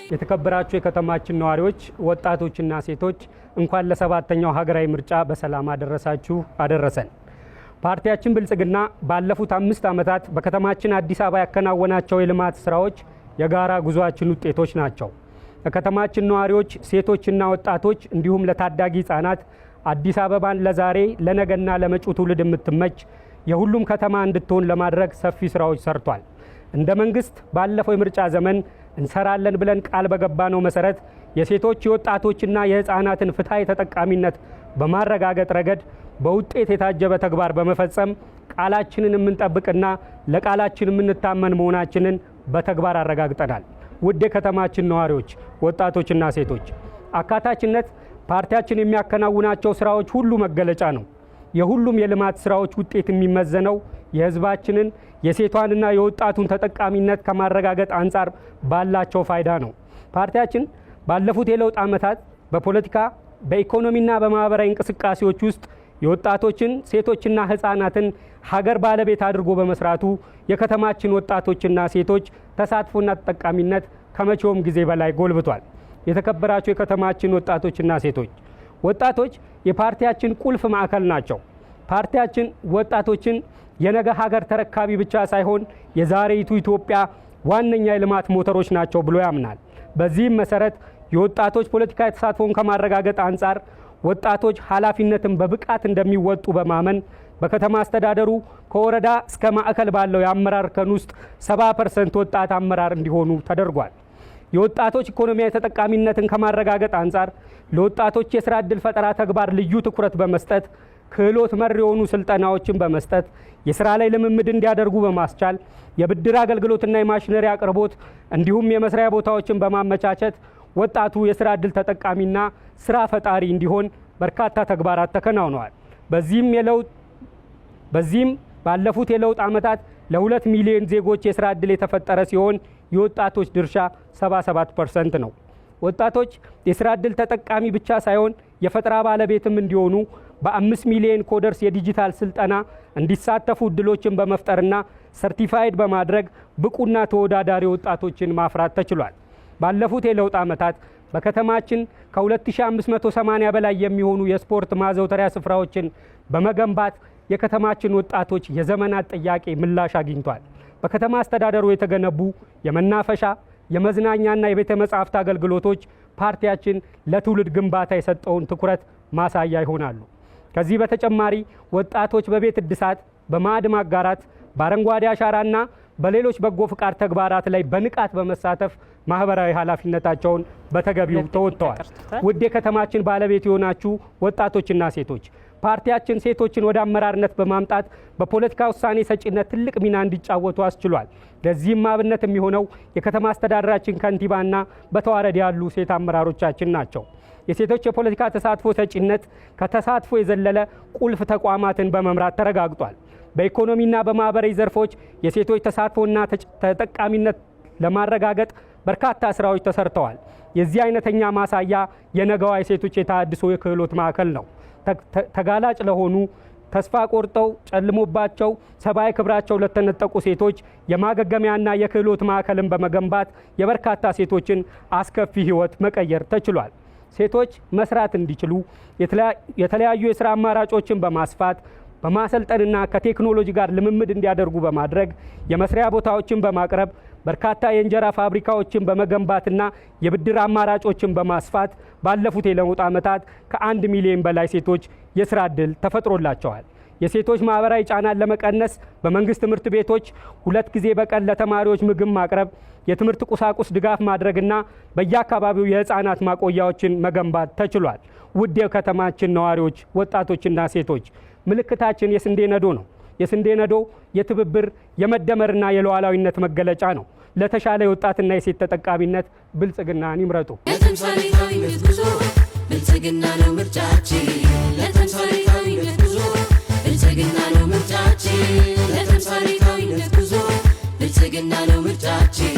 የተከበራችሁ የከተማችን ነዋሪዎች ወጣቶችና ሴቶች እንኳን ለሰባተኛው ሀገራዊ ምርጫ በሰላም አደረሳችሁ አደረሰን። ፓርቲያችን ብልጽግና ባለፉት 5 ዓመታት በከተማችን አዲስ አበባ ያከናወናቸው የልማት ስራዎች የጋራ ጉዟችን ውጤቶች ናቸው። ለከተማችን ነዋሪዎች ሴቶችና ወጣቶች እንዲሁም ለታዳጊ ህጻናት አዲስ አበባን ለዛሬ ለነገና ለመጪው ትውልድ የምትመች የሁሉም ከተማ እንድትሆን ለማድረግ ሰፊ ስራዎች ሰርቷል። እንደ መንግስት ባለፈው የምርጫ ዘመን እንሰራለን ብለን ቃል በገባነው መሰረት የሴቶች የወጣቶችና የህፃናትን ፍትሃዊ ተጠቃሚነት በማረጋገጥ ረገድ በውጤት የታጀበ ተግባር በመፈጸም ቃላችንን የምንጠብቅና ለቃላችን የምንታመን መሆናችንን በተግባር አረጋግጠናል። ውድ የከተማችን ነዋሪዎች ወጣቶችና ሴቶች አካታችነት ፓርቲያችን የሚያከናውናቸው ስራዎች ሁሉ መገለጫ ነው። የሁሉም የልማት ስራዎች ውጤት የሚመዘነው የህዝባችንን የሴቷንና የወጣቱን ተጠቃሚነት ከማረጋገጥ አንጻር ባላቸው ፋይዳ ነው። ፓርቲያችን ባለፉት የለውጥ ዓመታት በፖለቲካ በኢኮኖሚና በማህበራዊ እንቅስቃሴዎች ውስጥ የወጣቶችን ሴቶችና ህፃናትን ሀገር ባለቤት አድርጎ በመስራቱ የከተማችን ወጣቶችና ሴቶች ተሳትፎና ተጠቃሚነት ከመቼውም ጊዜ በላይ ጎልብቷል። የተከበራችሁ የከተማችን ወጣቶችና ሴቶች ወጣቶች የፓርቲያችን ቁልፍ ማዕከል ናቸው። ፓርቲያችን ወጣቶችን የነገ ሀገር ተረካቢ ብቻ ሳይሆን የዛሬይቱ ኢትዮጵያ ዋነኛ የልማት ሞተሮች ናቸው ብሎ ያምናል። በዚህም መሰረት የወጣቶች ፖለቲካዊ ተሳትፎን ከማረጋገጥ አንጻር ወጣቶች ኃላፊነትን በብቃት እንደሚወጡ በማመን በከተማ አስተዳደሩ ከወረዳ እስከ ማዕከል ባለው የአመራር እርከን ውስጥ 70% ወጣት አመራር እንዲሆኑ ተደርጓል። የወጣቶች ኢኮኖሚያዊ ተጠቃሚነትን ከማረጋገጥ አንጻር ለወጣቶች የስራ ዕድል ፈጠራ ተግባር ልዩ ትኩረት በመስጠት ክህሎት መር የሆኑ ስልጠናዎችን በመስጠት የስራ ላይ ልምምድ እንዲያደርጉ በማስቻል የብድር አገልግሎትና የማሽነሪ አቅርቦት እንዲሁም የመስሪያ ቦታዎችን በማመቻቸት ወጣቱ የስራ ዕድል ተጠቃሚና ስራ ፈጣሪ እንዲሆን በርካታ ተግባራት ተከናውነዋል። በዚህም ባለፉት የለውጥ ዓመታት ለ2 ሚሊዮን ዜጎች የስራ ዕድል የተፈጠረ ሲሆን የወጣቶች ድርሻ 77% ነው። ወጣቶች የስራ ዕድል ተጠቃሚ ብቻ ሳይሆን የፈጠራ ባለቤትም እንዲሆኑ በ5 ሚሊዮን ኮደርስ የዲጂታል ስልጠና እንዲሳተፉ እድሎችን በመፍጠርና ሰርቲፋይድ በማድረግ ብቁና ተወዳዳሪ ወጣቶችን ማፍራት ተችሏል። ባለፉት የለውጥ ዓመታት በከተማችን ከ2580 በላይ የሚሆኑ የስፖርት ማዘውተሪያ ስፍራዎችን በመገንባት የከተማችን ወጣቶች የዘመናት ጥያቄ ምላሽ አግኝቷል። በከተማ አስተዳደሩ የተገነቡ የመናፈሻ የመዝናኛና የቤተ መጻሕፍት አገልግሎቶች ፓርቲያችን ለትውልድ ግንባታ የሰጠውን ትኩረት ማሳያ ይሆናሉ። ከዚህ በተጨማሪ ወጣቶች በቤት እድሳት፣ በማዕድ ማጋራት፣ በአረንጓዴ አሻራና በሌሎች በጎ ፍቃድ ተግባራት ላይ በንቃት በመሳተፍ ማህበራዊ ኃላፊነታቸውን በተገቢው ተወጥተዋል። ውድ የከተማችን ባለቤት የሆናችሁ ወጣቶችና ሴቶች ፓርቲያችን ሴቶችን ወደ አመራርነት በማምጣት በፖለቲካ ውሳኔ ሰጪነት ትልቅ ሚና እንዲጫወቱ አስችሏል። ለዚህም አብነት የሚሆነው የከተማ አስተዳደራችን ከንቲባና በተዋረድ ያሉ ሴት አመራሮቻችን ናቸው። የሴቶች የፖለቲካ ተሳትፎ ሰጪነት ከተሳትፎ የዘለለ ቁልፍ ተቋማትን በመምራት ተረጋግጧል። በኢኮኖሚና በማህበራዊ ዘርፎች የሴቶች ተሳትፎና ተጠቃሚነት ለማረጋገጥ በርካታ ስራዎች ተሰርተዋል። የዚህ አይነተኛ ማሳያ የነገዋ የሴቶች የተሃድሶ የክህሎት ማዕከል ነው። ተጋላጭ ለሆኑ ተስፋ ቆርጠው ጨልሞባቸው ሰብአዊ ክብራቸው ለተነጠቁ ሴቶች የማገገሚያና የክህሎት ማዕከልን በመገንባት የበርካታ ሴቶችን አስከፊ ህይወት መቀየር ተችሏል። ሴቶች መስራት እንዲችሉ የተለያዩ የስራ አማራጮችን በማስፋት በማሰልጠንና ከቴክኖሎጂ ጋር ልምምድ እንዲያደርጉ በማድረግ የመስሪያ ቦታዎችን በማቅረብ በርካታ የእንጀራ ፋብሪካዎችን በመገንባትና የብድር አማራጮችን በማስፋት ባለፉት የለውጥ ዓመታት ከ1 ሚሊዮን በላይ ሴቶች የስራ ዕድል ተፈጥሮላቸዋል። የሴቶች ማህበራዊ ጫናን ለመቀነስ በመንግስት ትምህርት ቤቶች 2 ጊዜ በቀን ለተማሪዎች ምግብ ማቅረብ፣ የትምህርት ቁሳቁስ ድጋፍ ማድረግና በየአካባቢው የህፃናት ማቆያዎችን መገንባት ተችሏል። ውድ የከተማችን ነዋሪዎች ወጣቶችና ሴቶች ምልክታችን የስንዴ ነዶ ነው። የስንዴ ነዶ የትብብር የመደመርና የሉዓላዊነት መገለጫ ነው። ለተሻለ የወጣትና የሴት ተጠቃሚነት ብልጽግናን ይምረጡ። ለተምሳሌታዊነት ጉዞ ብልጽግና ነው ምርጫችን። ለተምሳሌታዊነት ጉዞ ብልጽግና ነው ምርጫችን። ለተምሳሌታዊነት ጉዞ ብልጽግና ነው ምርጫችን።